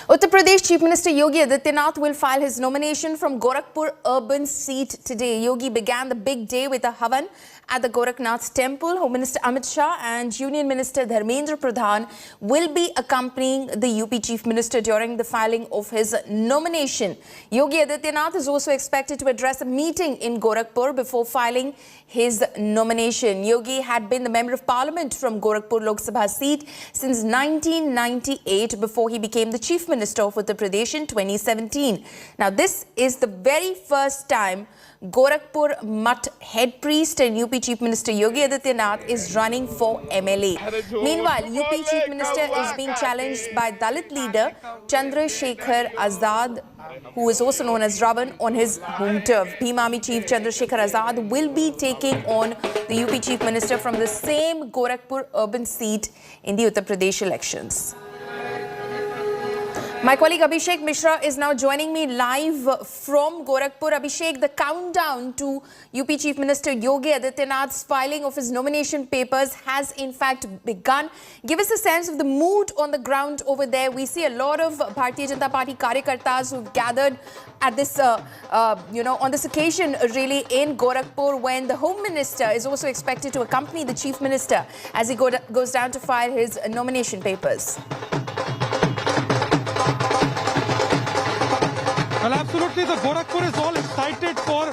Uttar Pradesh Chief Minister Yogi Adityanath will file his nomination from Gorakhpur Urban seat today. Yogi began the big day with a havan at the Gorakhnath temple. Home Minister Amit Shah and Union Minister Dharmendra Pradhan will be accompanying the UP Chief Minister during the filing of his nomination. Yogi Adityanath is also expected to address a meeting in Gorakhpur before filing his nomination. Yogi had been the Member of Parliament from Gorakhpur Lok Sabha seat since 1998 before he became the Chief Minister of Uttar Pradesh in 2017. Now, this is the very first time Gorakhpur Mutt head priest and UP Chief Minister Yogi Adityanath is running for MLA. Meanwhile, UP Chief Minister is being challenged by Dalit leader Chandrasekhar Azad, who is also known as Ravan, on his home turf. Bhim Army Chief Chandrasekhar Azad will be taking on the UP Chief Minister from the same Gorakhpur urban seat in the Uttar Pradesh elections. My colleague Abhishek Mishra is now joining me live from Gorakhpur. Abhishek, the countdown to UP Chief Minister Yogi Adityanath's filing of his nomination papers has in fact begun. Give us a sense of the mood on the ground over there. We see a lot of Bharatiya Janata Party karyakartas who've gathered at this, on this occasion really in Gorakhpur, when the Home Minister is also expected to accompany the Chief Minister as he goes down to file his nomination papers. Well, absolutely, the Gorakhpur is all excited for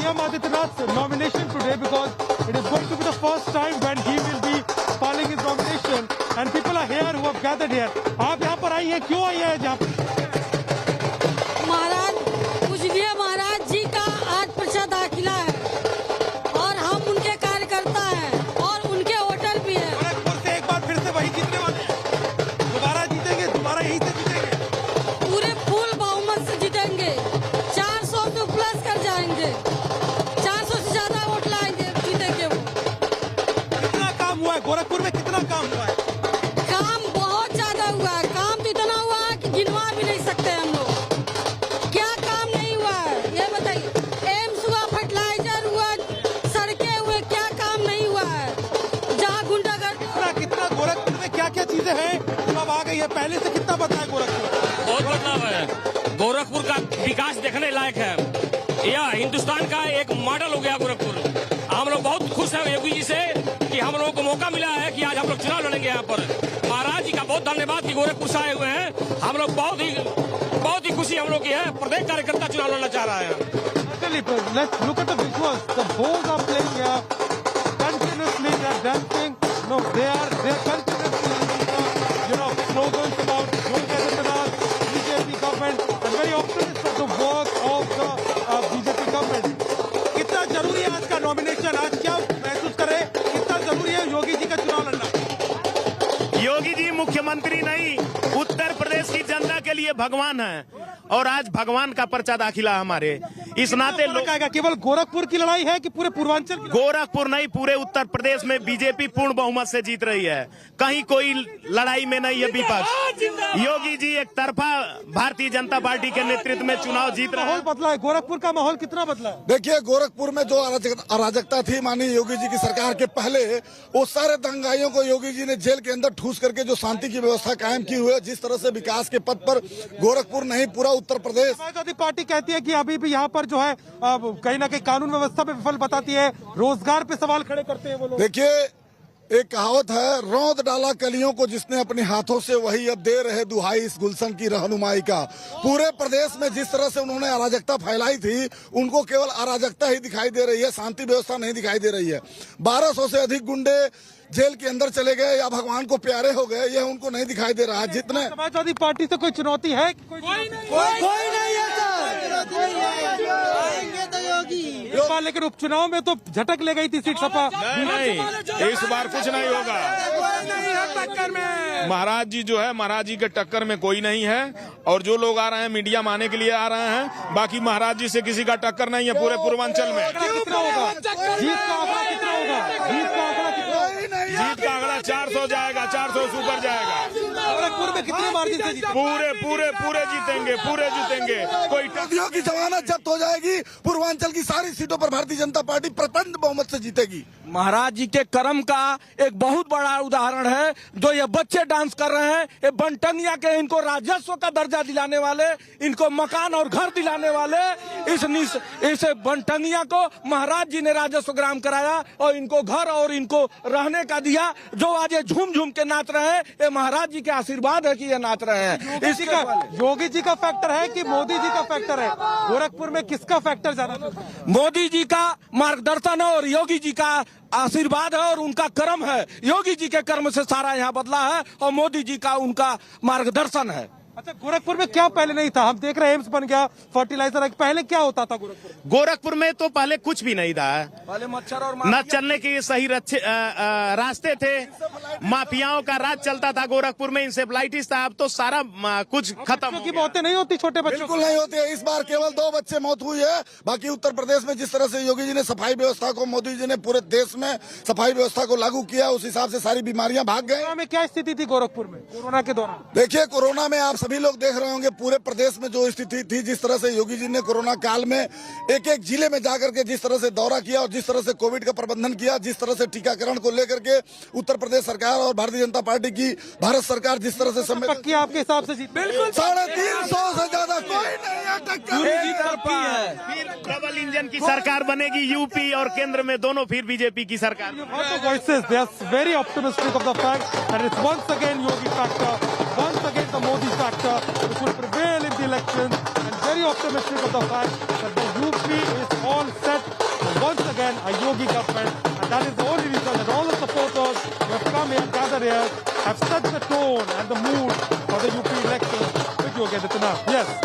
Yogi Adityanath's nomination today because it is going to be the first time when he will be filing his nomination, and people are here who have gathered here. आप यहाँ पर आई हैं, क्यों आई हैं यहाँ? महाराज पूजनीय महाराज जी का आज पर्चा दाखिला है और हम उनके कार्यकर्ता हैं और उनके होटल भी हैं। गोरखपुर से एक बार फिर से वही जीतने वाले हैं। दोबारा जीतेंगे, दोबारा यहीं से जीतेंगे। पूरे फुल बहुमत से जीतेंगे, 400 तो प्लस कर जाएंगे, 400 से ज्यादा वोट लाएंगे, जीतेंगे वो। कितना काम हुआ है गोरखपुर में, कितना काम हुआ है? काम बहुत ज्यादा हुआ है, काम तो इतना हुआ है कि गिनवा भी नहीं सकते हम लोग। क्या काम नहीं हुआ है ये बताइए। एम्स हुआ, फर्टिलाइजर हुआ, सड़कें हुए, क्या काम नहीं हुआ है? जहाँ गुंडागर्दी। कितना गोरखपुर में क्या क्या चीजें हैं जो अब आ गई है, पहले से कितना बदला है गोरखपुर? बहुत बदलाव है। गोरखपुर का विकास देखने लायक है। यह हिंदुस्तान का एक मॉडल हो गया गोरखपुर। हम लोग बहुत खुश हैं योगी जी से कि हम लोगों को मौका मिला है कि आज हम लोग चुनाव लड़ेंगे यहाँ पर। महाराज जी का बहुत धन्यवाद कि गोरखपुर से आए हुए हैं। हम लोग बहुत ही खुशी हम लोग की है। प्रत्येक कार्यकर्ता चुनाव लड़ना चाह रहा है। Let's look at the visuals. The boys are playing here continuously. They are dancing. No, they are continuously slogans about Yogi Adityanath, BJP government, and very optimistic of the work of the BJP government. कितना जरूरी है आज का nomination? आज क्या महसूस कर रहे हैं? कितना जरूरी है योगी जी का चुनाव लड़ना? योगी जी मुख्यमंत्री नहीं, उत्तर प्रदेश की जनता के लिए भगवान है और आज भगवान का पर्चा दाखिला हमारे। इस नाते लोग केवल गोरखपुर की लड़ाई है कि पूरे पूर्वांचल की? गोरखपुर नहीं, पूरे उत्तर प्रदेश में बीजेपी पूर्ण बहुमत से जीत रही है। कहीं कोई लड़ाई में नहीं है विपक्ष। योगी जी एक तरफा भारतीय जनता पार्टी के नेतृत्व में चुनाव जीत रहे हैं। माहौल बदला है, गोरखपुर का माहौल कितना बदला है? देखिए, गोरखपुर में जो अराजकता थी माननीय योगी जी की सरकार के पहले, वो सारे दंगाइयों को योगी जी ने जेल के अंदर ठूस करके जो शांति की व्यवस्था कायम की हुई है, जिस तरह से विकास के पथ पर गोरखपुर नहीं पूरा उत्तर प्रदेश। समाजवादी पार्टी कहती है कि अभी भी यहाँ पर जो है कहीं ना कहीं कानून व्यवस्था पे विफल बताती है, रोजगार पे सवाल खड़े करते हैं वो लोग। देखिए, एक कहावत है, रौंद डाला कलियों को जिसने अपने हाथों से, वही अब दे रहे दुहाई इस गुलशन की रहनुमाई का। पूरे प्रदेश में जिस तरह से उन्होंने अराजकता फैलाई थी, उनको केवल अराजकता ही दिखाई दे रही है, शांति व्यवस्था नहीं दिखाई दे रही है। 1200 से अधिक गुंडे जेल के अंदर चले गए या भगवान को प्यारे हो गए, यह उनको नहीं दिखाई दे रहा है। जितने समाजवादी पार्टी से कोई चुनौती है? कोई नहीं है सर। लेकिन उपचुनाव में तो झटक ले गई थी सीट सपा। नहीं, इस बार कुछ नहीं होगा। टक्कर में महाराज जी जो है, महाराज जी के टक्कर में कोई नहीं है। और जो लोग आ रहे हैं मीडिया में आने के लिए आ रहे हैं, बाकी महाराज जी से किसी का टक्कर नहीं है पूरे पूर्वांचल में। कितना होगा जीत का आंकड़ा? कितना होगा जीत का आंकड़ा? जीत का आंकड़ा 400 जाएगा, 400 से ऊपर जाएगा। गोरखपुर में कितने मार्जिन से जीतेंगे? पूरे पूरे पूरे जीतेंगे, पूरे जीतेंगे। कोई मोदियों की जमानत जब्त हो जाएगी, पूर्वांचल की सारी सीटों पर भारतीय जनता पार्टी प्रचंड बहुमत से जीतेगी। महाराज जी के कर्म का एक बहुत बड़ा उदाहरण है। जो ये बच्चे डांस कर रहे हैं, ये बनटनिया के, इनको राजस्व का दर्जा दिलाने वाले, इनको मकान और घर दिलाने वाले, इस बनटनिया को महाराज जी ने राजस्व ग्राम कराया और इनको घर और इनको रहने का दिया। जो आज ये झूम झूम के नाच रहे हैं, ये महाराज जी के आशीर्वाद है कि ये नाच रहे हैं। योगी जी का फैक्टर है कि मोदी जी का फैक्टर है? गोरखपुर में किसका फैक्टर ज्यादा? मोदी जी का मार्गदर्शन है और योगी जी का आशीर्वाद है और उनका कर्म है। योगी जी के कर्म से सारा यहाँ बदला है और मोदी जी का उनका मार्गदर्शन है। अच्छा, गोरखपुर में क्या पहले नहीं था? हम देख रहे हैं एम्स बन गया, फर्टिलाइजर, पहले क्या होता था गोरखपुर में? गोरखपुर में तो पहले कुछ भी नहीं था। पहले मच्छर और न चलने के सही रास्ते थे, माफियाओं का राज चलता था गोरखपुर में, इंसेफ्लाइटिस था। अब तो सारा कुछ खत्म हो की गया। मौतें नहीं होती छोटे बच्चों? बिल्कुल नहीं होती है। इस बार केवल 2 बच्चे मौत हुई है। बाकी उत्तर प्रदेश में जिस तरह से योगी जी ने सफाई व्यवस्था को, मोदी जी ने पूरे देश में सफाई व्यवस्था को लागू किया, उस हिसाब से सारी बीमारियां भाग गई। कोरोना में क्या स्थिति थी गोरखपुर में कोरोना के दौरान? देखिए, कोरोना में आप सभी लोग देख रहे होंगे पूरे प्रदेश में जो स्थिति थी, जिस तरह से योगी जी ने कोरोना काल में एक एक जिले में जाकर के जिस तरह से दौरा किया और जिस तरह से कोविड का प्रबंधन किया, जिस तरह से टीकाकरण को लेकर के उत्तर प्रदेश सरकार और भारतीय जनता पार्टी की भारत सरकार जिस तरह से पक्की आपके हिसाब से जीत? बिल्कुल 350 से ज्यादा कोई नहीं है टक्कर। फिर डबल इंजन की सरकार बनेगी यूपी और केंद्र में दोनों, फिर बीजेपी की सरकार। Voices, they are very optimistic of the fact that it's once again Yogi factor, once again the Modi factor, which will prevail in the elections, and very optimistic of the fact that the UP is all set for once again a Yogi government, and that is the only reason that all the supporters who have come here, gathered here, have set the tone and the mood for the UP elections with Yogi Adityanath. Yes.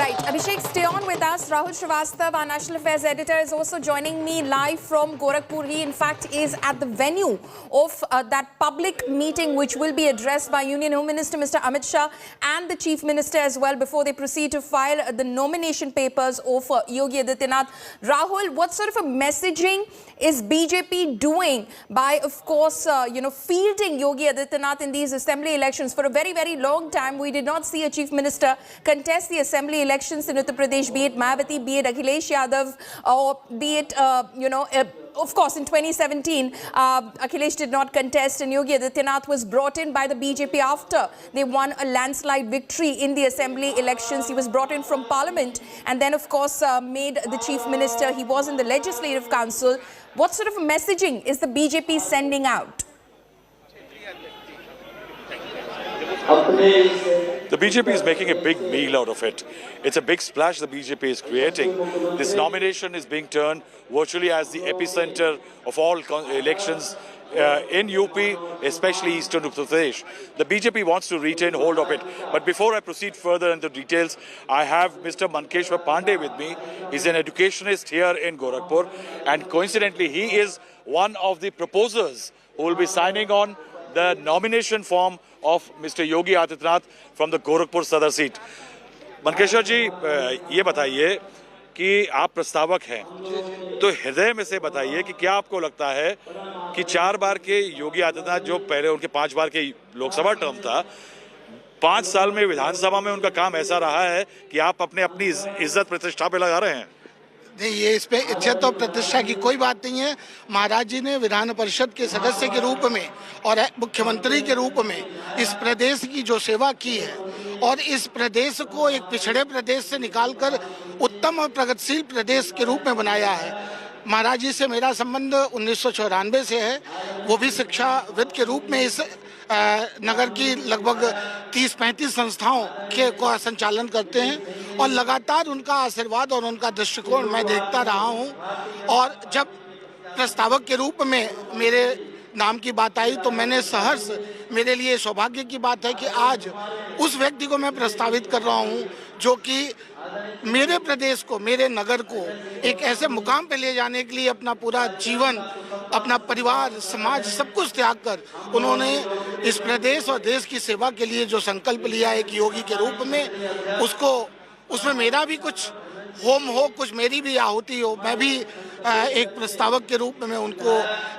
Right, Abhishek, stay on with us. Rahul Srivastav, our national affairs editor, is also joining me live from Gorakhpur. He, in fact, is at the venue of that public meeting which will be addressed by Union Home Minister Mr. Amit Shah and the Chief Minister as well before they proceed to file the nomination papers of Yogi Adityanath. Rahul, what sort of a messaging is BJP doing by, of course, fielding Yogi Adityanath in these assembly elections? For a very, very long time, we did not see a Chief Minister contest the assembly elections in Uttar Pradesh, be it Mayawati, be it Akhilesh Yadav, or be it, of course, in 2017, Akhilesh did not contest and Yogi Adityanath was brought in by the BJP after they won a landslide victory in the assembly elections. He was brought in from parliament and then, of course, made the chief minister. He was in the legislative council. What sort of messaging is the BJP sending out? The BJP is making a big meal out of it. It's a big splash the BJP is creating. This nomination is being turned virtually as the epicenter of all elections in UP, especially Eastern Uttar Pradesh. The BJP wants to retain hold of it. But before I proceed further into details, I have Mr. Mankeshwar Pandey with me. He's an educationist here in Gorakhpur. And coincidentally, he is one of the proposers who will be signing on the nomination form of Mr. Yogi Adityanath from the Gorakhpur Sadar seat. Mankeshwar ji, ये बताइए कि आप प्रस्तावक हैं, तो हृदय में से बताइए कि क्या आपको लगता है कि 4 बार के योगी आदित्यनाथ, जो पहले उनके 5 बार के लोकसभा टर्म था, 5 साल में विधानसभा में उनका काम ऐसा रहा है कि आप अपनी इज्जत प्रतिष्ठा पे लगा रहे हैं? नहीं, ये इस पे इज्जत और प्रतिष्ठा की कोई बात नहीं है। महाराज जी ने विधान परिषद के सदस्य के रूप में और मुख्यमंत्री के रूप में इस प्रदेश की जो सेवा की है और इस प्रदेश को एक पिछड़े प्रदेश से निकालकर उत्तम और प्रगतिशील प्रदेश के रूप में बनाया है। महाराज जी से मेरा संबंध 1994 से है। वो भी शिक्षाविद के रूप में इस नगर की लगभग 30-35 संस्थाओं के को संचालन करते हैं और लगातार उनका आशीर्वाद और उनका दृष्टिकोण मैं देखता रहा हूं। और जब प्रस्तावक के रूप में मेरे नाम की बात आई तो मैंने सहर्ष, मेरे लिए सौभाग्य की बात है कि आज उस व्यक्ति को मैं प्रस्तावित कर रहा हूं जो कि मेरे प्रदेश को, मेरे नगर को एक ऐसे मुकाम पे ले जाने के लिए अपना पूरा जीवन, अपना परिवार, समाज सब कुछ त्याग कर उन्होंने इस प्रदेश और देश की सेवा के लिए जो संकल्प लिया है एक योगी के रूप में, उसमें मेरा भी कुछ होम हो, कुछ मेरी भी आहुति हो। मैं भी एक प्रस्तावक के रूप में उनको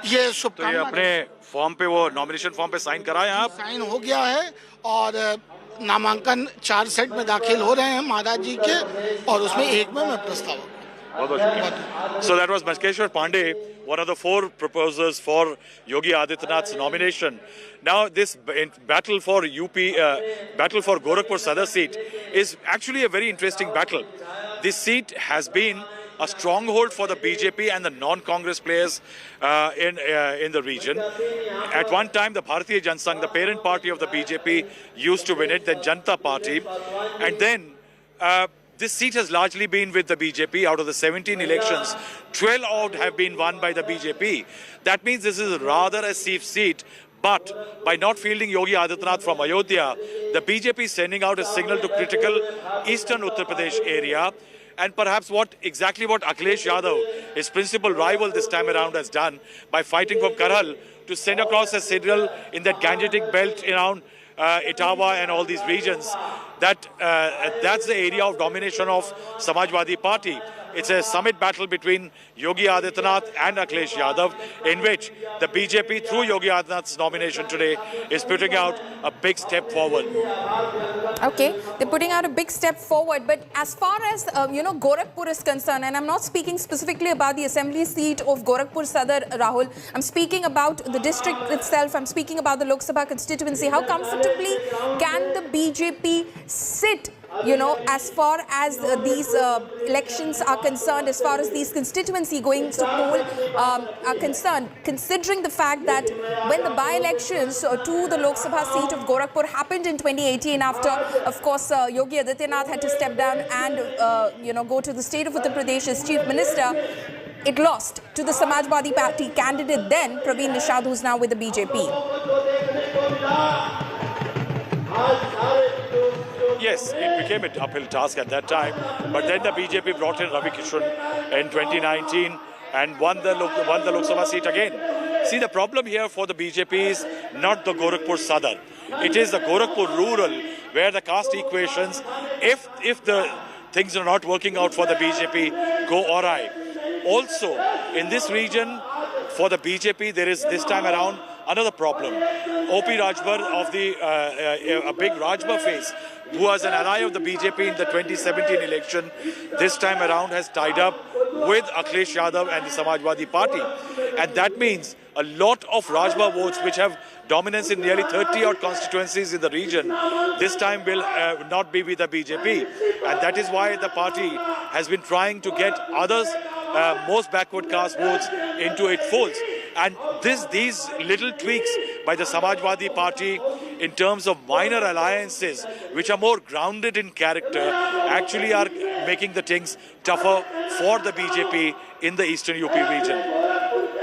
ये शुभकामना। तो ये अपने फॉर्म पे, वो नॉमिनेशन फॉर्म पे साइन कराए आप? साइन हो गया है और नामांकन 4 सेट में दाखिल हो रहे हैं महाराज जी के, और उसमें एक में मैं प्रस्ताव। So that was Maskeshwar Pandey, one of the 4 proposers for Yogi Adityanath's nomination. Now this battle for battle for Gorakhpur Sadar seat is actually a very interesting battle. This seat has been a stronghold for the BJP and the non-Congress players in the region. At one time, the Bharatiya Janata Sangh, the parent party of the BJP, used to win it, then Janata Party, and then this seat has largely been with the BJP. Out of the 17 elections, 12 odd have been won by the BJP. That means this is rather a safe seat. But by not fielding Yogi Adityanath from Ayodhya, the BJP is sending out a signal to critical eastern Uttar Pradesh area. And perhaps exactly what Akhilesh Yadav, his principal rival this time around, has done by fighting from Karhal to send across a signal in that Gangetic belt around Etawah and all these regions. That's the area of domination of Samajwadi Party. It's a summit battle between Yogi Adityanath and Akhilesh Yadav, in which the BJP, through Yogi Adityanath's nomination today, is putting out a big step forward. Okay, they're putting out a big step forward. But as far as, Gorakhpur is concerned, and I'm not speaking specifically about the assembly seat of Gorakhpur Sadar, Rahul. I'm speaking about the district itself. I'm speaking about the Lok Sabha constituency. How comfortably can the BJP sit, as far as these elections are concerned, as far as these constituency going to poll are concerned, considering the fact that when the by-elections to the Lok Sabha seat of Gorakhpur happened in 2018, after, of course, Yogi Adityanath had to step down and, go to the state of Uttar Pradesh as chief minister, it lost to the Samajwadi Party candidate then, Praveen Nishad, who's now with the BJP. Yes, it became an uphill task at that time, but then the BJP brought in Ravi Kishan in 2019 and won the Lok Sabha seat again. See, the problem here for the BJP is not the Gorakhpur Sadar. It is the Gorakhpur rural, where the caste equations, if the things are not working out for the BJP, go awry. Also, in this region, for the BJP, there is this time around another problem. O.P. Rajbar of a big Rajbar face, who was an ally of the BJP in the 2017 election, this time around has tied up with Akhilesh Yadav and the Samajwadi Party. And that means a lot of Rajbar votes, which have dominance in nearly 30 odd constituencies in the region, this time will not be with the BJP. And that is why the party has been trying to get others, most backward caste votes into its folds. And these little tweaks by the Samajwadi Party in terms of minor alliances, which are more grounded in character, actually are making the things tougher for the BJP in the eastern UP region.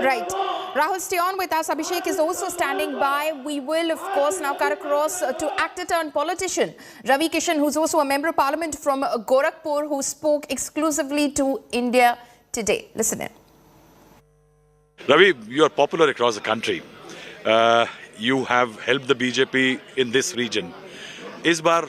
Right. Rahul, stay on with us. Abhishek is also standing by. We will, of course, now cut across to actor-turned politician Ravi Kishan, who's also a member of parliament from Gorakhpur, who spoke exclusively to India today. Listen in. Ravi, you are popular across the country. You have helped the BJP in this region. Is bar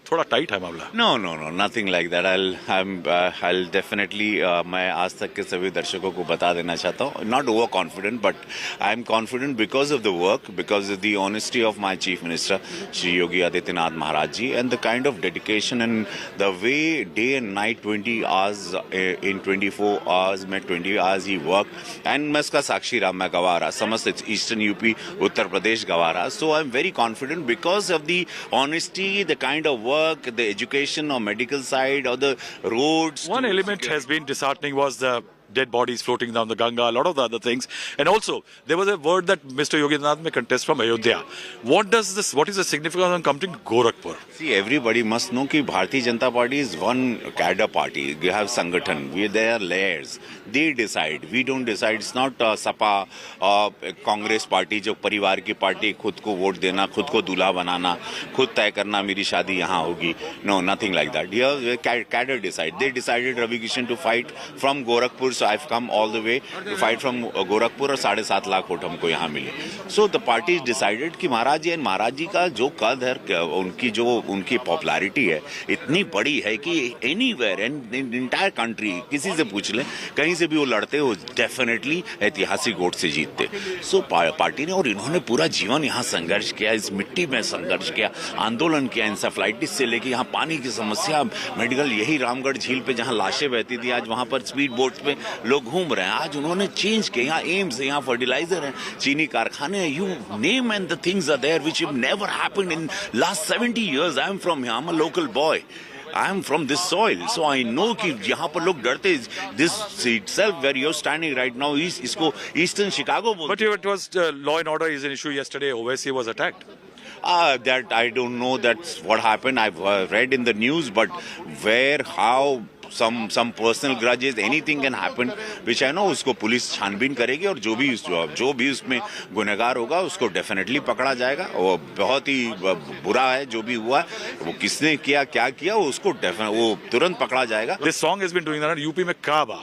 थोड़ा tight है मामला? No, nothing like that. I'll definitely मैं आज तक के सभी दर्शकों को बता देना चाहता हूँ. Not over confident, but I'm confident because of the work, because of the honesty of my Chief Minister, Shri Yogi Adityanath Maharaj ji, and the kind of dedication and the way day and night 20 hours in 24 hours में 20 hours he worked. And मैं इसका साक्षी रहा, मैं गवा रहा, समस्त Eastern UP, Uttar Pradesh गवा रहा. So I'm very confident because of the honesty, the kind of work, the education or medical side or the roads. One element has been disheartening was the dead bodies floating down the Ganga, a lot of the other things. And also, there was a word that Mr. Yogi Adityanath may contest from Ayodhya. What is the significance of coming to Gorakhpur? See, everybody must know that Bharatiya Janata Party is one cadre party. We have Sangathan. They are layers. They decide. We don't decide. It's not Sapa or Congress party, जो परिवार की party खुद को vote देना, खुद को दूल्हा बनाना, खुद तय करना मेरी शादी यहाँ होगी. No, nothing like that. Here, cadre decide. They decided Ravi Kishan to fight from Gorakhpur so I've come all the way to fight from Gorakhpur और 7.5 लाख वोट हमको यहाँ मिले. So the party decided कि महाराज जी का जो कद है, उनकी पॉपुलैरिटी है इतनी बड़ी है कि एनीवेयर इन इंटायर कंट्री किसी से पूछ लें, कहीं से भी वो लड़ते हो डेफिनेटली ऐतिहासिक वोट से जीतते. सो पार्टी ने, और इन्होंने पूरा जीवन यहाँ संघर्ष किया, इस मिट्टी में संघर्ष किया, आंदोलन किया, इंसेफ्लाइटिस से लेके यहाँ पानी की समस्या, मेडिकल, यही रामगढ़ झील पे जहाँ लाशें बहती थी आज वहाँ पर स्पीड बोट्स पे लोग घूम रहे हैं. आज उन्होंने चेंज किया, यहाँ एम्स है, यहाँ फर्टिलाइजर है, चीनी कारखाने हैं, you name and the things are there which have never happened in last 70 years. I am from here, I am a local boy. I am from this soil, so I know कि यहाँ पर लोग डरते. This itself where you're standing right now, इसको Eastern Chicago बोलते. But it was law and order is an issue yesterday. Owaisi was attacked. That I don't know. That's what happened. I've read in the news, but where, how, some personal grudges, anything can happen, which I know. उसको police छानबीन करेगी और जो भी उसमें गुनहगार होगा उसको डेफिनेटली पकड़ा जाएगा. वो बहुत ही बुरा है जो भी हुआ, वो किसने किया, क्या किया, उसको वो तुरंत पकड़ा जाएगा. This song has been doing that. UP में काबा.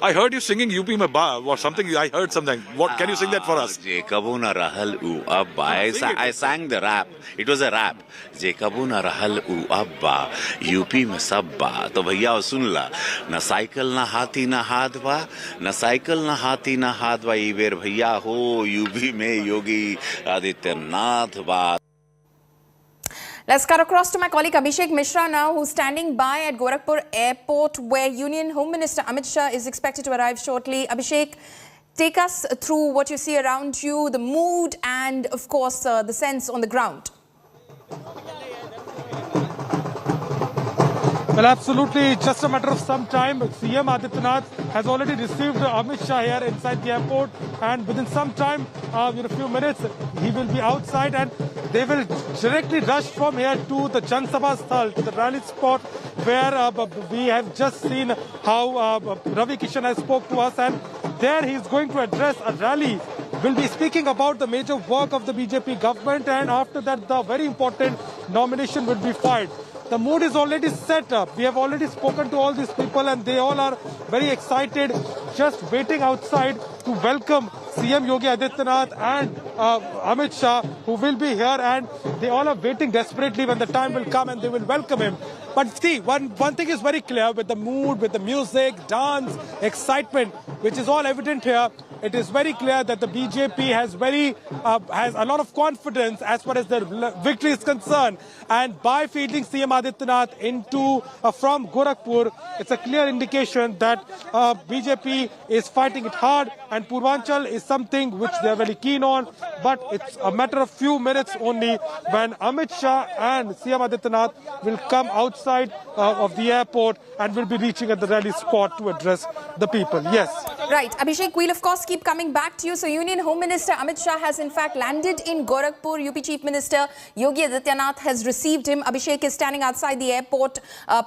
I heard you singing UP में बा or something. I heard something. What can you sing that for us? Jekabun rahal u abba. I sang the rap. It was a rap. Jekabun rahal u abba. UP में सब बा. तो भैया सुन ला. ना cycle ना हाथी ना हाथ बा. ना साइकिल ना हाथी ना हाथ बा. ये बेर भैया हो UP में योगी आदित्यनाथ बा. Let's cut across to my colleague Abhishek Mishra now, who's standing by at Gorakhpur Airport, where Union Home Minister Amit Shah is expected to arrive shortly. Abhishek, take us through what you see around you, the mood and, of course, the sense on the ground. Well, absolutely. Just a matter of some time. CM Adityanath has already received Amit Shah here inside the airport, and within some time, in a few minutes, he will be outside, and they will directly rush from here to the Jan Sabha Sthal, to the rally spot, where we have just seen how Ravi Kishan has spoke to us, and there he is going to address a rally. Will be speaking about the major work of the BJP government, and after that, the very important nomination will be filed. The mood is already set up. We have already spoken to all these people, and they all are very excited, just waiting outside to welcome CM Yogi Adityanath and Amit Shah, who will be here, and they all are waiting desperately when the time will come and they will welcome him. But see, one thing is very clear, with the mood, with the music, dance, excitement, which is all evident here. It is very clear that the BJP has a lot of confidence as far as their victory is concerned. And by fielding CM Adityanath from Gorakhpur, it's a clear indication that BJP is fighting it hard, and Purvanchal is something which they are very keen on. But it's a matter of few minutes only when Amit Shah and CM Adityanath will come outside of the airport and will be reaching at the rally spot to address the people. Yes. Right. Abhishek, we'll of course keep coming back to you. So Union Home Minister Amit Shah has in fact landed in Gorakhpur. UP Chief Minister Yogi Adityanath has received him. Abhishek is standing outside the airport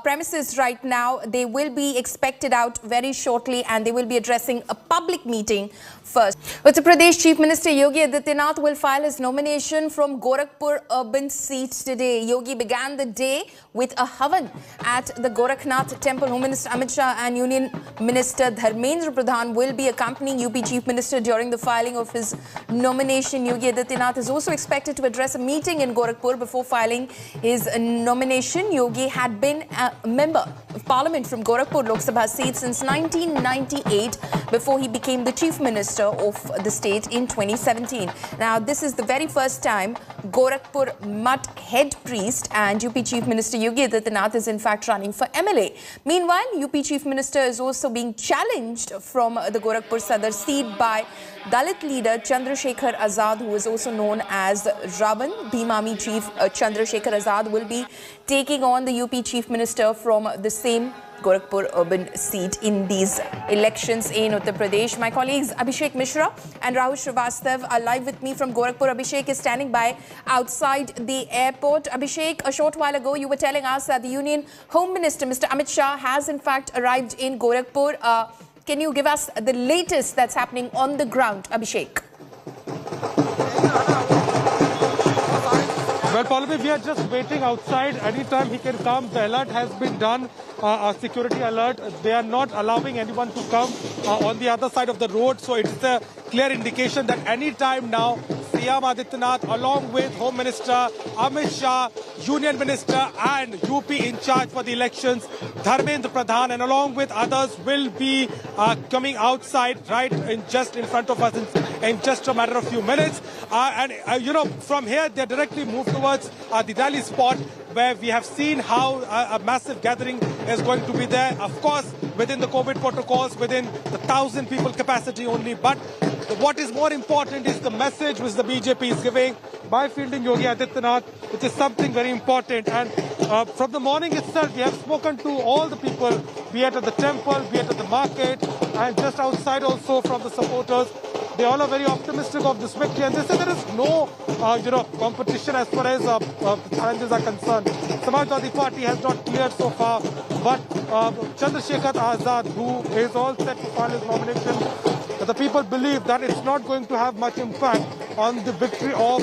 premises right now. They will be expected out very shortly, and they will be addressing a public meeting first. Uttar Pradesh Chief Minister Yogi Adityanath will file his nomination from Gorakhpur Urban seat today. Yogi began the day with a havan at the Gorakhnath temple. Home Minister Amit Shah and Union Minister Dharmendra Pradhan will be accompanying UP Chief Minister during the filing of his nomination. Yogi Adityanath is also expected to address a meeting in Gorakhpur before filing his nomination. Yogi had been a member of Parliament from Gorakhpur Lok Sabha seat since 1998 before he became the Chief Minister of the state in 2017. Now, this is the very first time Gorakhpur Mutt head priest and UP Chief Minister Yogi Adityanath is in fact running for MLA. Meanwhile, UP Chief Minister is also being challenged from the Gorakhpur Sadar seat by Dalit leader Chandrasekhar Azad, who is also known as Ravan. Bhimami Chief Chandrasekhar Azad will be taking on the UP Chief Minister from the same Gorakhpur Urban seat in these elections in Uttar Pradesh. My colleagues Abhishek Mishra and Rahul Srivastav are live with me from Gorakhpur. Abhishek is standing by outside the airport. Abhishek, a short while ago you were telling us that the Union Home Minister Mr. Amit Shah has in fact arrived in Gorakhpur. Can you give us the latest that's happening on the ground, Abhishek? Well, Pallavi, we are just waiting outside. Anytime he can come. The alert has been done, a security alert. They are not allowing anyone to come on the other side of the road. So it's a clear indication that anytime now, Yogi Adityanath, along with Home Minister Amit Shah, Union Minister and UP in charge for the elections, Dharmendra Pradhan, and along with others will be coming outside right just in front of us in just a matter of few minutes. From here they directly move towards the rally spot, where we have seen how a massive gathering is going to be there. Of course, within the COVID protocols, within the 1,000 people capacity only. But what is more important is the message which the BJP is giving by fielding Yogi Adityanath, which is something very important. And from the morning itself, we have spoken to all the people, be it at the temple, be it at the market, and just outside also from the supporters. They all are very optimistic of this victory, and they say there is no, competition as far as challenges are concerned. Samajwadi Party has not cleared so far, but Chandrasekhar Azad, who is all set to file his nomination, the people believe that it's not going to have much impact on the victory of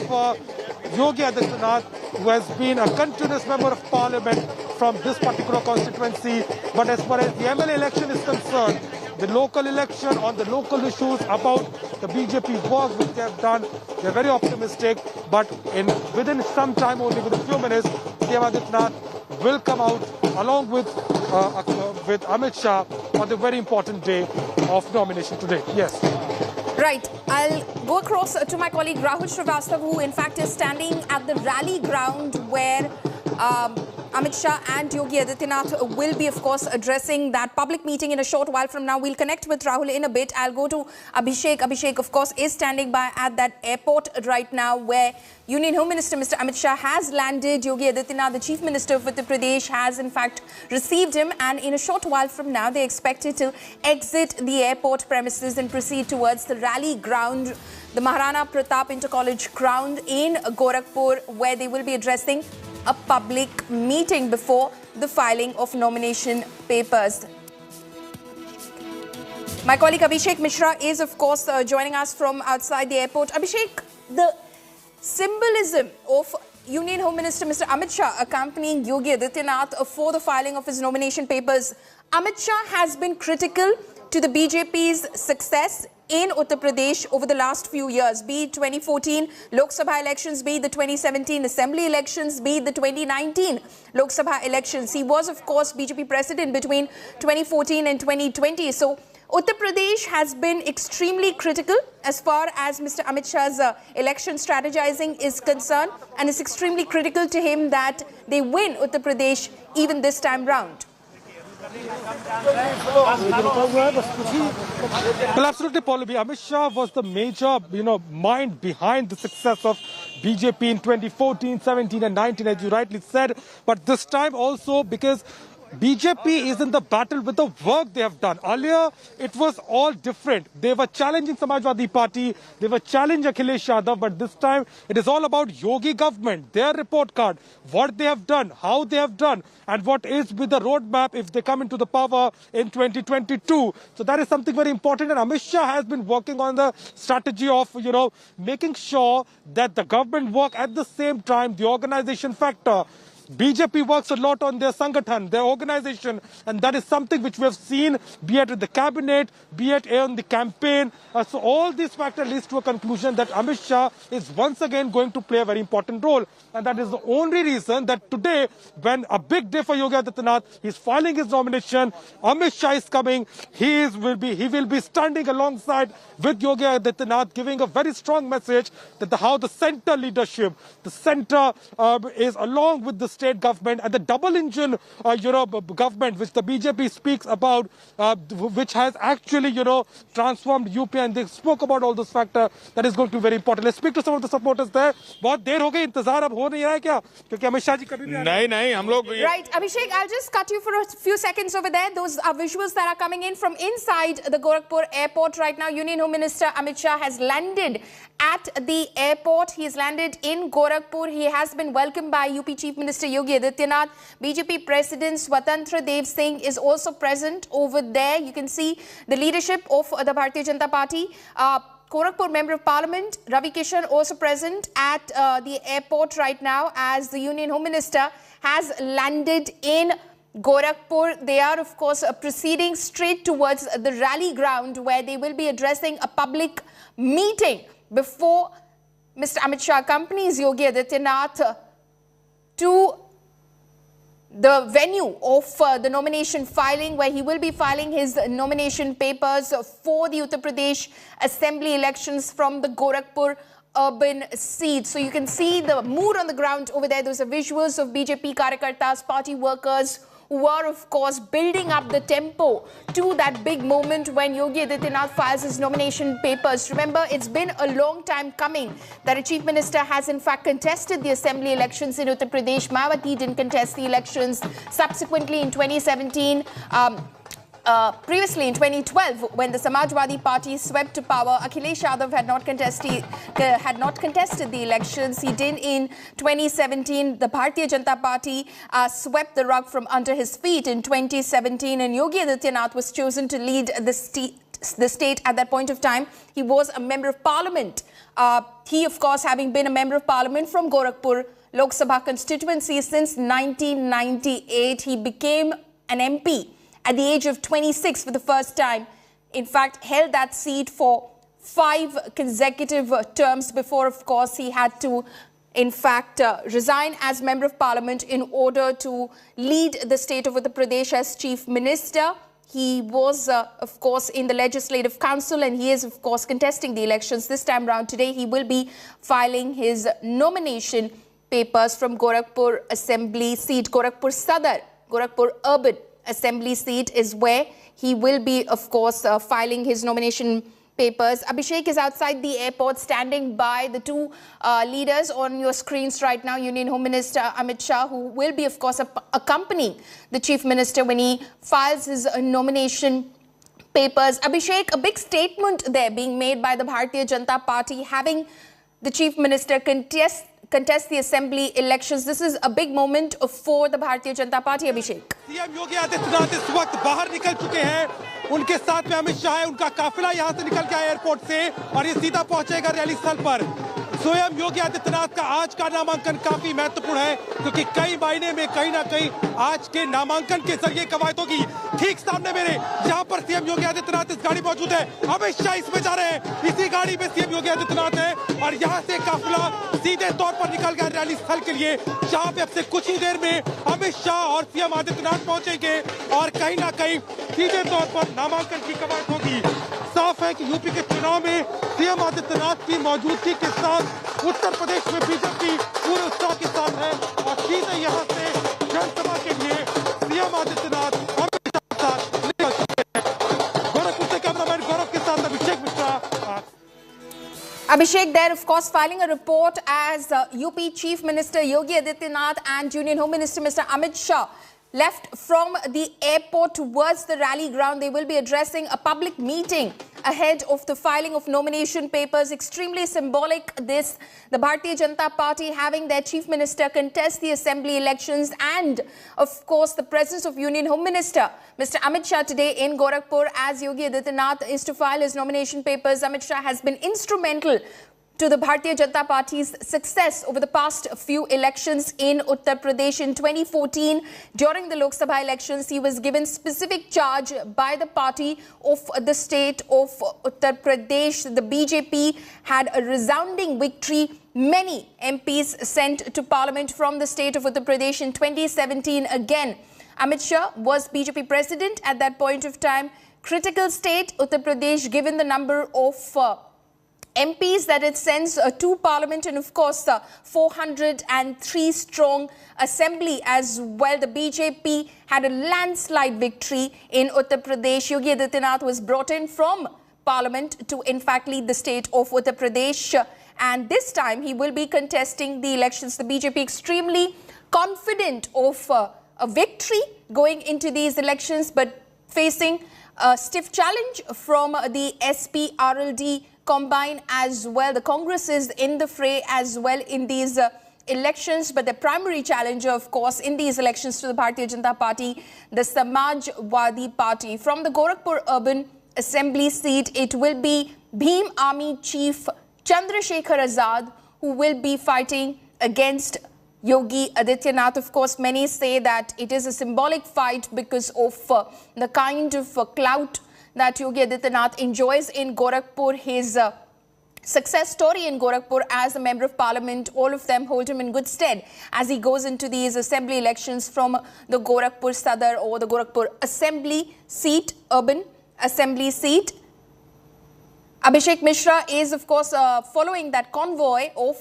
Yogi Adityanath, who has been a continuous member of parliament from this particular constituency. But as far as the MLA election is concerned, the local election on the local issues about the BJP work which they have done, they're very optimistic. But within some time, only within a few minutes, Yogi Adityanath will come out along with Amit Shah on the very important day of nomination today. Yes. Right. I'll go across to my colleague Rahul Srivastav, who in fact is standing at the rally ground where Amit Shah and Yogi Adityanath will be, of course, addressing that public meeting in a short while from now. We'll connect with Rahul in a bit. I'll go to Abhishek. Abhishek, of course, is standing by at that airport right now where Union Home Minister Mr. Amit Shah has landed. Yogi Adityanath, the Chief Minister of Uttar Pradesh, has in fact received him, and in a short while from now they expected to exit the airport premises and proceed towards the rally ground, the Maharana Pratap Inter-College ground in Gorakhpur, where they will be addressing a public meeting before the filing of nomination papers. My colleague Abhishek Mishra is, of course, joining us from outside the airport. Abhishek, the symbolism of Union Home Minister Mr. Amit Shah accompanying Yogi Adityanath for the filing of his nomination papers. Amit Shah has been critical to the BJP's success in Uttar Pradesh over the last few years, be it 2014 Lok Sabha elections, be it the 2017 Assembly elections, be it the 2019 Lok Sabha elections. He was, of course, BJP president between 2014 and 2020. So Uttar Pradesh has been extremely critical as far as Mr. Amit Shah's election strategizing is concerned, and it's extremely critical to him that they win Uttar Pradesh even this time round. Well, absolutely, Pallavi. Amit Shah was the major, mind behind the success of BJP in 2014, 17 and 19, as you rightly said. But this time also because BJP is in the battle with the work they have done. Earlier, it was all different. They were challenging Samajwadi Party, they were challenging Akhilesh Yadav, but this time it is all about Yogi government, their report card, what they have done, how they have done, and what is with the roadmap if they come into the power in 2022. So that is something very important, and Amit Shah has been working on the strategy of, making sure that the government work at the same time, the organization factor. BJP works a lot on their Sangathan, their organization, and that is something which we have seen, be it in the cabinet, be it on the campaign. So all these factors leads to a conclusion that Amit Shah is once again going to play a very important role. And that is the only reason that today, when a big day for Yogi Adityanath, he's filing his nomination, Amit Shah is coming, he will be standing alongside with Yogi Adityanath, giving a very strong message that how the center leadership, the center is along with the state government and the double engine government which the BJP speaks about, which has actually transformed UP, and they spoke about all those factors. That is going to be very important. Let's speak to some of the supporters there. बहुत देर हो गई, इंतजार अब हो नहीं रहा है क्या? क्योंकि अमित शाह जी कभी भी नहीं हम लोग Right, Abhishek, I'll just cut you for a few seconds over there. Those are visuals that are coming in from inside the Gorakhpur airport right now. Union Home Minister Amit Shah has landed at the airport. He has landed in Gorakhpur. He has been welcomed by UP Chief Minister Yogi Adityanath. BJP President Swatantra Dev Singh is also present over there. You can see the leadership of the Bharatiya Janata Party. Gorakhpur Member of Parliament Ravi Kishan also present at the airport right now as the Union Home Minister has landed in Gorakhpur. They are, of course, proceeding straight towards the rally ground where they will be addressing a public meeting before Mr. Amit Shah accompanies Yogi Adityanath to the venue of the nomination filing, where he will be filing his nomination papers for the Uttar Pradesh Assembly elections from the Gorakhpur Urban seat. So you can see the mood on the ground over there. Those are visuals of BJP Karyakartas, party workers, who are, of course, building up the tempo to that big moment when Yogi Adityanath files his nomination papers. Remember, it's been a long time coming that a chief minister has, in fact, contested the assembly elections in Uttar Pradesh. Mayawati didn't contest the elections. Subsequently, in 2017, previously in 2012, when the Samajwadi Party swept to power, Akhilesh Yadav had not contested the elections. He did in 2017. The Bharatiya Janata Party swept the rug from under his feet in 2017, and Yogi Adityanath was chosen to lead the state at that point of time. He was a member of parliament. He, of course, having been a member of parliament from Gorakhpur Lok Sabha constituency since 1998, he became an MP at the age of 26 for the first time. In fact, held that seat for 5 consecutive terms before, of course, he had to, in fact, resign as Member of Parliament in order to lead the state of Uttar Pradesh as Chief Minister. He was, of course, in the Legislative Council, and he is, of course, contesting the elections this time round. Today, he will be filing his nomination papers from Gorakhpur Assembly seat. Gorakhpur Sadar, Gorakhpur Urban Assembly seat is where he will be, of course, filing his nomination papers. Abhishek is outside the airport, standing by the two leaders on your screens right now. Union Home Minister Amit Shah, who will be, of course, accompanying the Chief Minister when he files his nomination papers. Abhishek, a big statement there being made by the Bharatiya Janata Party, having the Chief Minister contest the assembly elections. This is a big moment for the Bharatiya Janata Party. Abhishek. CM Yogi Adityanath इस वक्त बाहर निकल चुके हैं। उनके साथ में अमित शाह है। उनका काफिला यहां से निकल गया एयरपोर्ट से और ये सीधा पहुंचेगा रैली स्थल पर। स्वयं योगी आदित्यनाथ का आज का नामांकन काफी महत्वपूर्ण है, क्योंकि कई मायने में कहीं ना कहीं आज के नामांकन के जरिए कवायद होगी। ठीक सामने मेरे जहां पर सीएम योगी आदित्यनाथ इस गाड़ी मौजूद है, अमित शाह इसमें जा रहे हैं। इसी गाड़ी में सीएम योगी आदित्यनाथ है और यहां से काफिला सीधे तौर पर निकल गया रैली स्थल के लिए, जहां पे अब से कुछ ही देर में अमित शाह और सीएम आदित्यनाथ पहुंचेंगे और कहीं ना कहीं सीधे तौर पर नामांकन की कवायद होगी। साफ है कि यूपी के चुनाव में सीएम आदित्यनाथ की मौजूदगी के साथ उत्तर प्रदेश में बीजेपी पूरे उत्साह के साथ है और सीधे यहां से जनसभा के लिए सीएम आदित्यनाथ अमित शाह के साथ निकल चुके हैं। गोरखपुर से कैमरामैन गौरव के साथ Abhishek Mishra. Abhishek there, of course, filing a report as UP Chief Minister Yogi Adityanath and Union Home Minister Mr. Amit Shah left from the airport towards the rally ground. They will be addressing a public meeting ahead of the filing of nomination papers. Extremely symbolic this, the Bharatiya Janata Party having their Chief Minister contest the assembly elections, and of course the presence of Union Home Minister Mr. Amit Shah today in Gorakhpur as Yogi Adityanath is to file his nomination papers. Amit Shah has been instrumental to the Bharatiya Janata Party's success over the past few elections in Uttar Pradesh. In 2014, during the Lok Sabha elections, he was given specific charge by the party of the state of Uttar Pradesh. The BJP had a resounding victory. Many MPs sent to parliament from the state of Uttar Pradesh in 2017 again. Amit Shah was BJP president at that point of time. Critical state, Uttar Pradesh, given the number of MPs that it sends to parliament, and of course 403 strong assembly as well. The BJP had a landslide victory in Uttar Pradesh. Yogi Adityanath was brought in from parliament to in fact lead the state of Uttar Pradesh, and this time he will be contesting the elections. The BJP extremely confident of a victory going into these elections, but facing a stiff challenge from the SP-RLD combine as well. The Congress is in the fray as well in these elections, but the primary challenger, of course, in these elections to the Bharatiya Janata Party, the Samajwadi Party. From the Gorakhpur Urban Assembly seat, it will be Bhim Army Chief Chandrasekhar Azad, who will be fighting against Yogi Adityanath. Of course, many say that it is a symbolic fight because of the kind of clout that Yogi Adityanath enjoys in Gorakhpur. His success story in Gorakhpur as a member of parliament, all of them hold him in good stead as he goes into these assembly elections from the Gorakhpur Sadar or the Gorakhpur Assembly seat, urban assembly seat. Abhishek Mishra is, of course, following that convoy of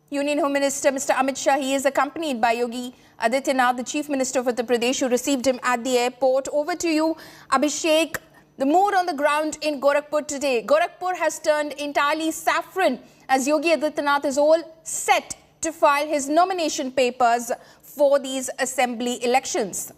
Union Home Minister Mr. Amit Shah. He is accompanied by Yogi Adityanath, the Chief Minister of Uttar Pradesh, who received him at the airport. Over to you, Abhishek. The mood on the ground in Gorakhpur today. Gorakhpur has turned entirely saffron as Yogi Adityanath is all set to file his nomination papers for these assembly elections.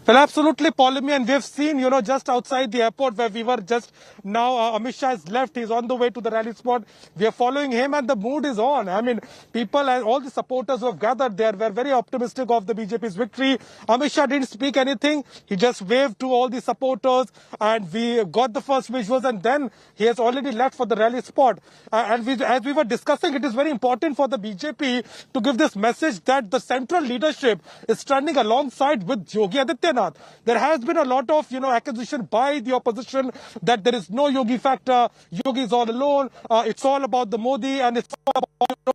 Well, absolutely, Paulimi, and we've seen, just outside the airport where we were just now, Amit Shah has left. He's on the way to the rally spot. We are following him and the mood is on. I mean, people and all the supporters who have gathered there were very optimistic of the BJP's victory. Amit Shah didn't speak anything. He just waved to all the supporters and we got the first visuals, and then he has already left for the rally spot. As we were discussing, it is very important for the BJP to give this message that the central leadership is standing alongside with Yogi Adityanath. There has been a lot of, accusation by the opposition that there is no Yogi factor. Yogi is all alone. It's all about the Modi and it's all about,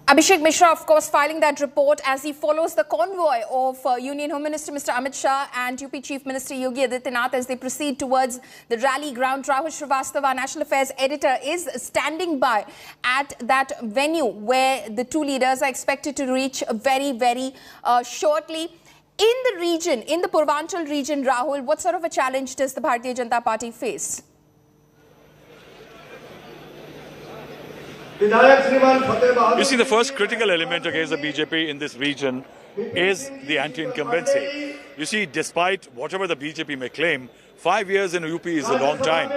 Abhishek Mishra, of course, filing that report as he follows the convoy of Union Home Minister Mr. Amit Shah and UP Chief Minister Yogi Adityanath as they proceed towards the rally ground. Rahul Srivastava, our National Affairs editor, is standing by at that venue where the two leaders are expected to reach very, very shortly. In the region, in the Purvanchal region, Rahul, what sort of a challenge does the Bharatiya Janata Party face? You see, the first critical element against the BJP in this region is the anti-incumbency. You see, despite whatever the BJP may claim, 5 years in UP is a long time,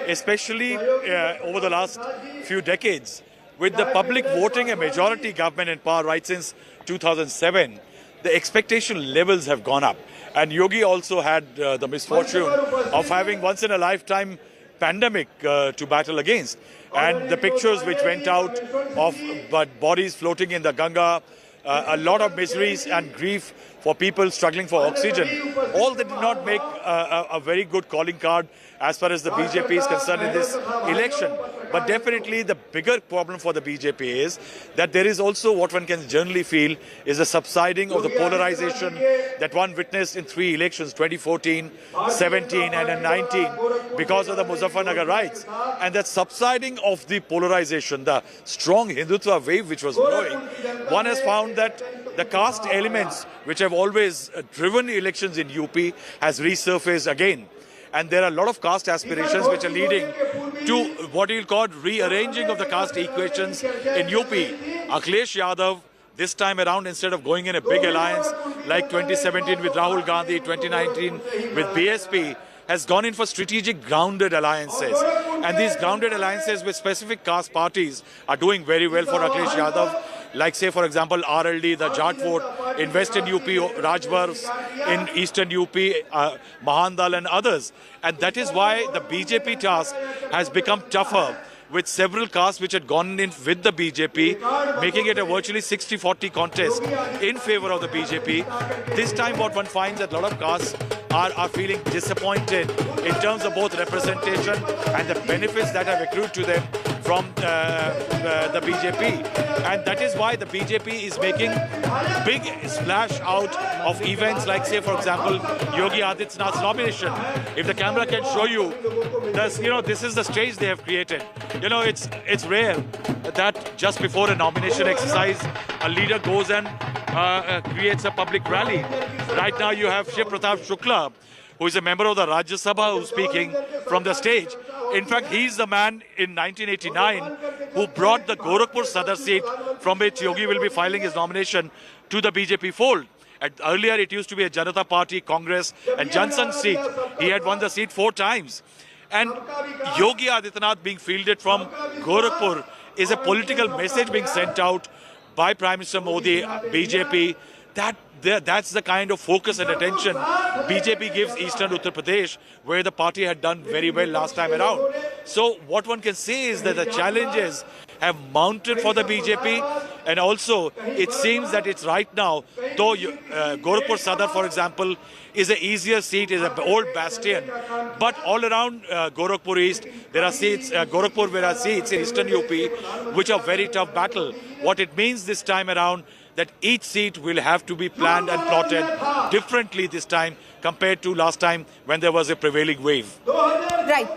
especially over the last few decades. With the public voting a majority government in power right since 2007, the expectation levels have gone up. And Yogi also had the misfortune of having once-in-a-lifetime pandemic to battle against. And the pictures which went out of bodies floating in the Ganga, a lot of miseries and grief for people struggling for oxygen, all that did not make a very good calling card as far as the BJP is concerned in this election. But definitely the bigger problem for the BJP is that there is also what one can generally feel is a subsiding of the polarization that one witnessed in three elections, 2014, 17 and then 19, because of the Muzaffarnagar riots. And that subsiding of the polarization, the strong Hindutva wave which was blowing, one has found that the caste elements which have always driven elections in UP has resurfaced again. And there are a lot of caste aspirations which are leading to what you'll call rearranging of the caste equations in UP. Akhilesh Yadav, this time around, instead of going in a big alliance like 2017 with Rahul Gandhi, 2019 with BSP, has gone in for strategic grounded alliances. And these grounded alliances with specific caste parties are doing very well for Akhilesh Yadav. Like, say, for example, RLD, the Jat vote in Western UP, Rajbars, in Eastern UP, Mahandal and others. And that is why the BJP task has become tougher with several castes which had gone in with the BJP, making it a virtually 60-40 contest in favor of the BJP. This time what one finds that a lot of castes are feeling disappointed in terms of both representation and the benefits that have accrued to them from the BJP. And that is why the BJP is making big splash out of events like, say, for example, Yogi Adityanath's nomination. If the camera can show you, this is the stage they have created. It's rare that just before a nomination exercise, a leader goes and creates a public rally. Right now you have Shiv Pratap Shukla, who is a member of the Rajya Sabha, who's speaking from the stage. In fact, he's the man in 1989 who brought the Gorakhpur Sadar seat from which Yogi will be filing his nomination to the BJP fold. Earlier, it used to be a Janata Party, Congress and Jan Sangh seat. He had won the seat 4 times. And Yogi Adityanath being fielded from Gorakhpur is a political message being sent out by Prime Minister Modi, BJP, that's the kind of focus and attention BJP gives Eastern Uttar Pradesh, where the party had done very well last time around. So what one can say is that the challenges have mounted for the BJP, and also it seems that it's right now, though Gorakhpur Sadar, for example, is an easier seat, is an old bastion, but all around Gorakhpur East, there are seats, Gorakhpur, there are seats in Eastern UP, which are very tough battle. What it means this time around, that each seat will have to be planned and plotted differently this time compared to last time when there was a prevailing wave. Right.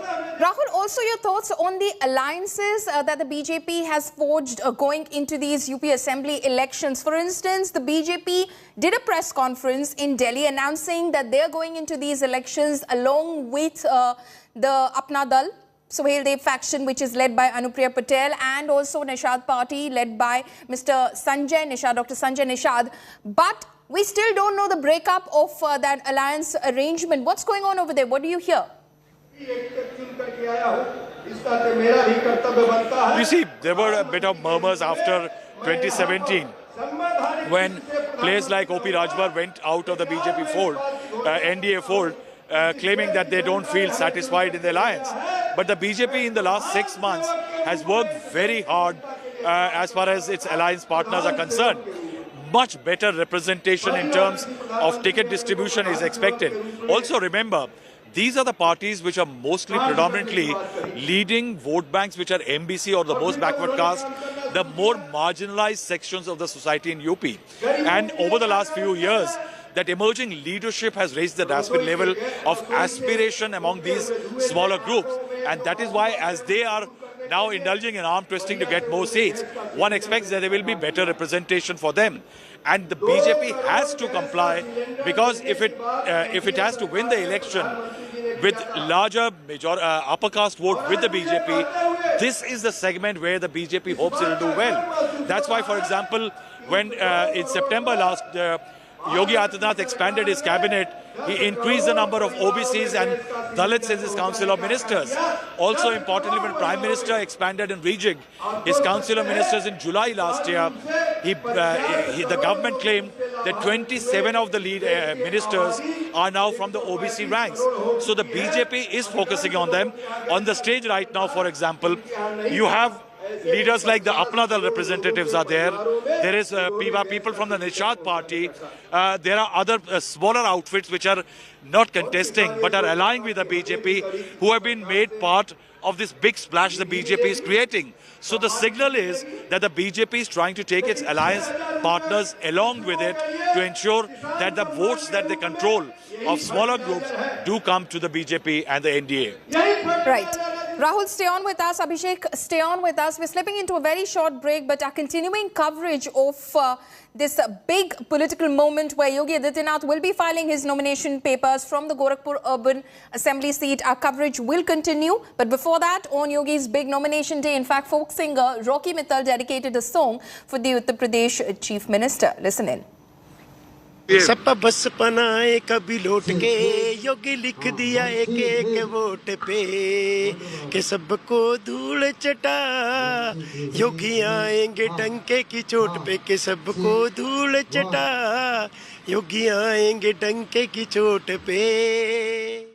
Rahul, also your thoughts on the alliances that the BJP has forged going into these UP Assembly elections. For instance, the BJP did a press conference in Delhi announcing that they're going into these elections along with the Apna Dal, Sohail Dev faction, which is led by Anupriya Patel, and also Nishad party led by Mr. Sanjay Nishad, Dr. Sanjay Nishad. But we still don't know the breakup of that alliance arrangement. What's going on over there? What do you hear? You see, there were a bit of murmurs after 2017 when players like O.P. Rajbar went out of the BJP fold, NDA fold, claiming that they don't feel satisfied in the alliance. But the BJP in the last 6 months has worked very hard as far as its alliance partners are concerned. Much better representation in terms of ticket distribution is expected. Also remember, these are the parties which are mostly predominantly leading vote banks which are MBC or the most backward caste, the more marginalized sections of the society in UP. And over the last few years, that emerging leadership has raised the aspirant level of aspiration among these smaller groups. And that is why, as they are now indulging in arm twisting to get more seats, one expects that there will be better representation for them. And the BJP has to comply, because if it has to win the election with larger upper caste vote with the BJP, this is the segment where the BJP hopes it will do well. That's why, for example, when in September last, Yogi Adityanath expanded his cabinet, he increased the number of OBCs and Dalits in his Council of Ministers. Also importantly, when Prime Minister expanded and rejigged his Council of Ministers in July last year, the government claimed that 27 of the lead ministers are now from the OBC ranks. So the BJP is focusing on them. On the stage right now, for example, you have leaders like the Apna Dal representatives are there. There is people from the Nishad party. There are other smaller outfits which are not contesting but are allying with the BJP, who have been made part of this big splash the BJP is creating. So the signal is that the BJP is trying to take its alliance partners along with it to ensure that the votes that they control of smaller groups do come to the BJP and the NDA. Right. Rahul, stay on with us. Abhishek, stay on with us. We're slipping into a very short break, but our continuing coverage of this big political moment where Yogi Adityanath will be filing his nomination papers from the Gorakhpur Urban Assembly seat. Our coverage will continue. But before that, on Yogi's big nomination day, in fact, folk singer Rocky Mittal dedicated a song for the Uttar Pradesh Chief Minister. Listen in. सब बस पनाए कभी लौट के योगी लिख दिया एक एक vote पे कि सबको धूल चटा योगी आएंगे डंके की चोट पे कि सबको धूल चटा योगी आएंगे डंके की चोट पे